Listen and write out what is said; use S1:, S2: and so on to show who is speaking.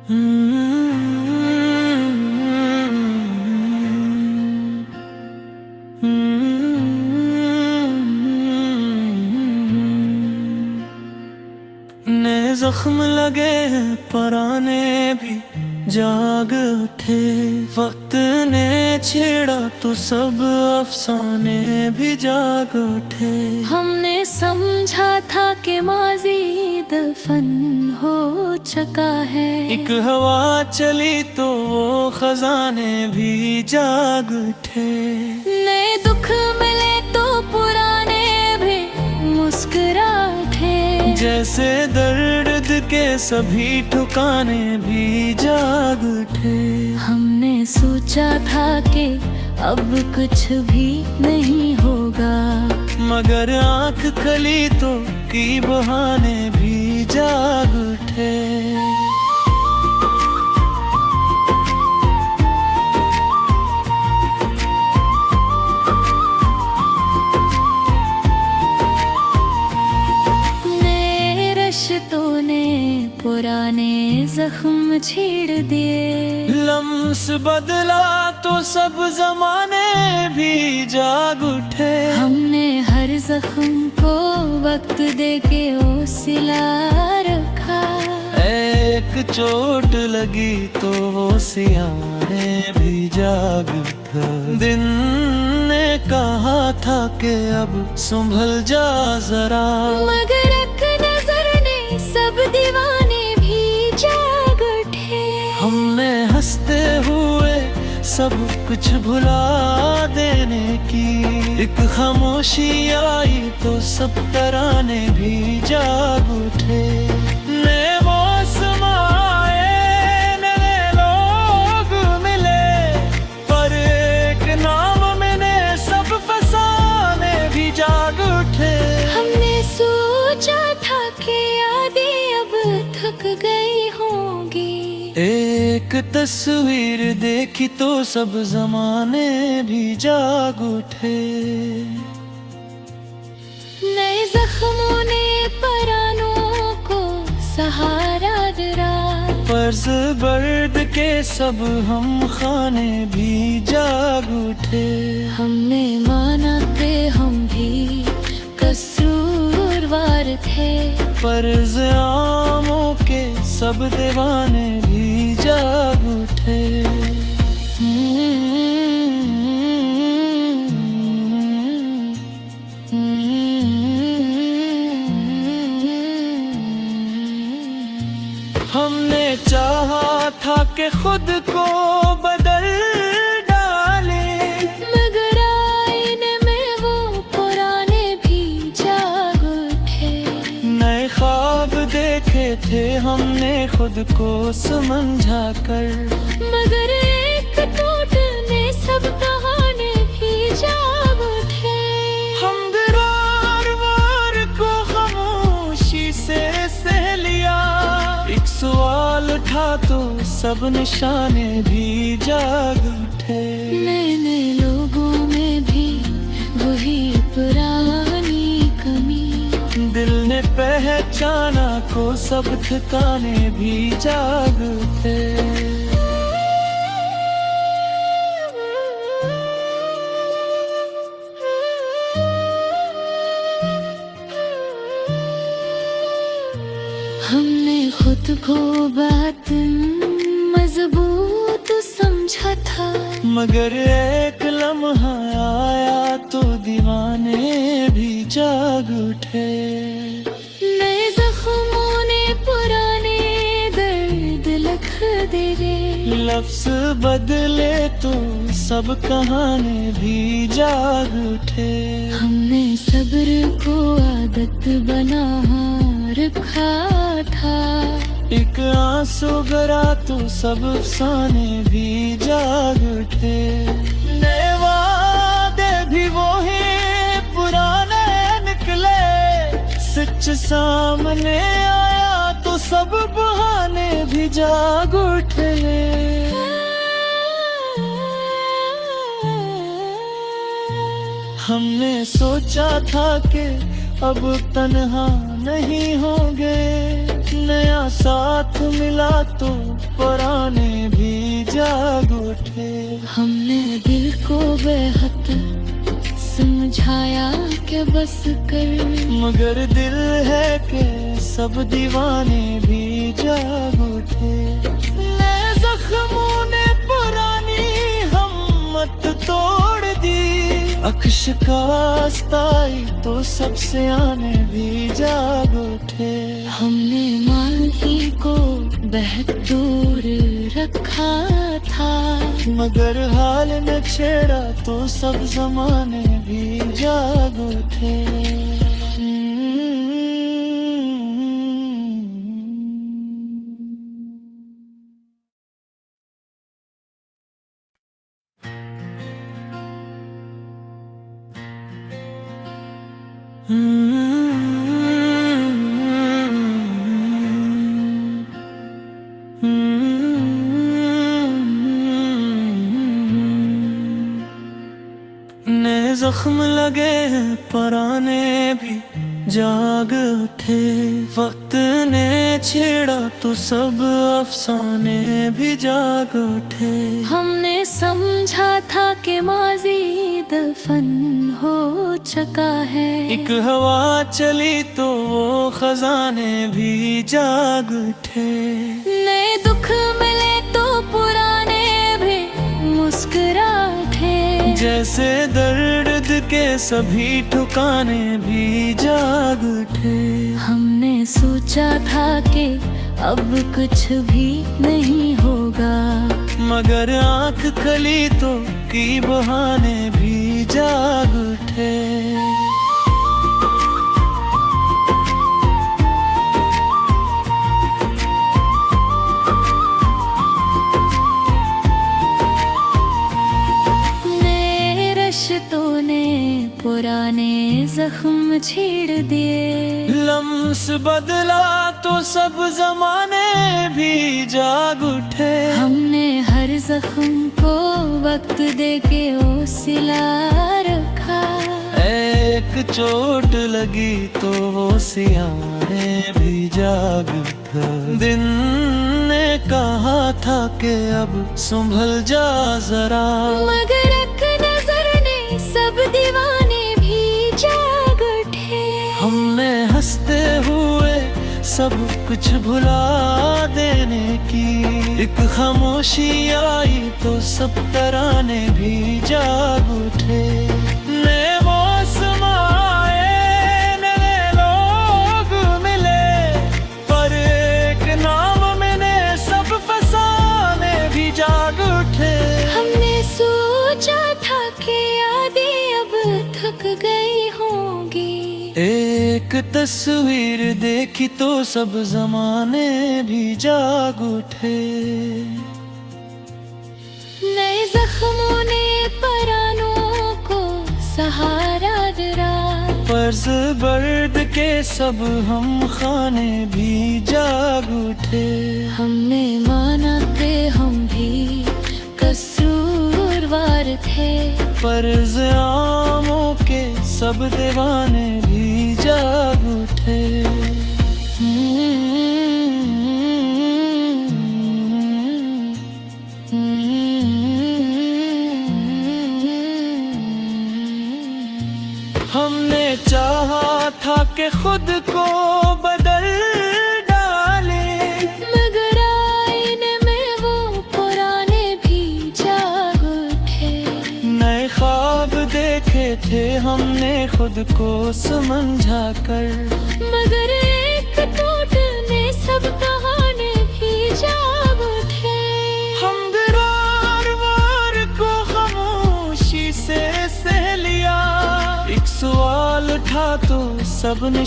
S1: नए जख्म लगे हैं पुराने भी जाग उठे। वक्त ने छेड़ा तो सब अफसाने भी जाग उठे।
S2: हमने समझा था कि माजी दफन हो चुका है।
S1: एक हवा चली तो वो खजाने भी जाग उठे।
S2: नए दुख मिले तो पुराने भी मुस्कुरा उठे।
S1: जैसे दर्द के सभी ठिकाने भी जाग उठे।
S2: हमने सोचा था कि अब कुछ भी नहीं होगा,
S1: मगर आंख खली तो की बहाने भी जाग उठे।
S2: नए रिश्तों ने पुराने जख्म छेड़ दिए।
S1: लम्स बदला तो सब जमाने भी जाग उठे।
S2: हमने हर जख्म को वक्त दे के सिला रखा।
S1: एक चोट लगी तो वो सियाने भी जाग उठा। दिन ने कहा था कि अब संभल जा जरा,
S2: मगर एक नजर ने सब दीवाने भी जाग उठे।
S1: हमने हंसते हुए सब कुछ भुला देने की एक खामोशी आई तो सब तराने भी जाग उठे। नए मौसम आए, नए लोग मिले, पर एक नाम मैंने सब फसाने भी जाग उठे।
S2: हमने सोचा था कि यादें अब थक गई होंगी।
S1: एक तस्वीर देखी तो सब जमाने भी जाग उठे।
S2: नए जख्मों ने परानों को सहारा दिया।
S1: फर्ज बर्द के सब हम खाने भी जाग उठे।
S2: हमने माना कि हम भी कसूरवार थे,
S1: पर ज़ियामों के सब दीवाने भी जाग उठे। हमने चाहा था कि खुद को बदल डाले,
S2: मगर आईने में वो पुराने भी जाग उठे।
S1: नए ख्वाब देखे थे हमने खुद को समझा कर,
S2: मगर एक टूटने सब कहानी भी जाग उठे।
S1: हम दरार वार को खामोशी से सह लिया। एक सवाल उठा तो सब निशाने भी जाग उठे।
S2: नए नए लोगों में भी वही पुरानी कमी।
S1: दिल ने पहचाना को सब ठिकाने भी जाग उठे।
S2: हमने खुद को बात मजबूत समझा था,
S1: मगर एक लम्हा आया तो दीवाने भी जाग उठे।
S2: नए जख्मों ने पुराने दर्द लिख दिए।
S1: लफ्ज बदले तो सब कहानी भी जाग उठे।
S2: हमने सब्र को आदत बना रखा था।
S1: एक आंसू गिरा तो सब अफसाने भी जाग उठे। नए वादे भी वो ही पुराने निकले। सच सामने आया तो सब बहाने भी जाग उठे। हमने सोचा था कि अब तन्हा नहीं होंगे, नया साथ मिला तो पुराने भी जाग उठे।
S2: हमने दिल को बेहद समझाया कि बस कर,
S1: मगर दिल है कि सब दीवाने भी जाग उठे। नए जख्मों ने पुरानी हिम्मत तोड़ दी, अक्श कास्त आई तो सबसे आने भी जाग उठे।
S2: हमने माही को बहुत दूर रखा था,
S1: मगर हाल न छेड़ा तो सब जमाने भी जाग उठे। नए जख्म लगे हैं पुराने भी जाग उठे। वक्त ने छेड़ा तो सब अफसाने भी जाग उठे।
S2: हमने समझा था कि माजी दफन हो चुका है,
S1: एक हवा चली तो वो खजाने भी जाग उठे।
S2: नए दुख मिले तो पुराने भी मुस्कुरा उठे।
S1: जैसे दर्द के सभी ठिकाने भी जाग उठे।
S2: हमने सोचा था कि अब कुछ भी नहीं होगा,
S1: मगर आंख खली तो की बहाने भी जाग उठे।
S2: रिश्तों ने पुराने जख्म छेड़ दिए।
S1: लम्स बदला तो सब जमाने भी जाग उठे।
S2: हमने हर जख्म को वक्त दे के ओ सिला रखा।
S1: एक चोट लगी तो वो सियाने भी जाग उठा। दिन ने कहा था कि अब संभल जा जरा,
S2: मगर एक नजर ने सब दीवाने भी जाग उठे।
S1: हमने हंसते हुए सब कुछ भुला देने की, एक खामोशी आई तो सब तराने भी जाग उठे। नए मौसम आए, नए लोग मिले, पर एक नाम मैंने सब फसाने भी जाग उठे।
S2: हमने सोचा था कि यादें अब थक गई होंगी,
S1: एक तस्वीर देखी तो सब जमाने भी जाग उठे।
S2: नए जख्मों ने परानों को सहारा दिया,
S1: फर्ज बर्द के सब हम खाने भी जाग उठे।
S2: हमने माना कि हम भी कसूरवार थे,
S1: पर ज़ियामों के सब दीवाने भी जाग उठे। हमने चाहा था कि खुद को बदल डाले,
S2: मगर आईने में वो पुराने भी जाग उठे।
S1: नए ख्वाब देखे थे हमने खुद को समझा कर,
S2: मगर एक टूटने सब कहानी भी जाग उठे।
S1: हम दरार वार को खामोशी से सह लिया, एक सवाल उठा तो सब ने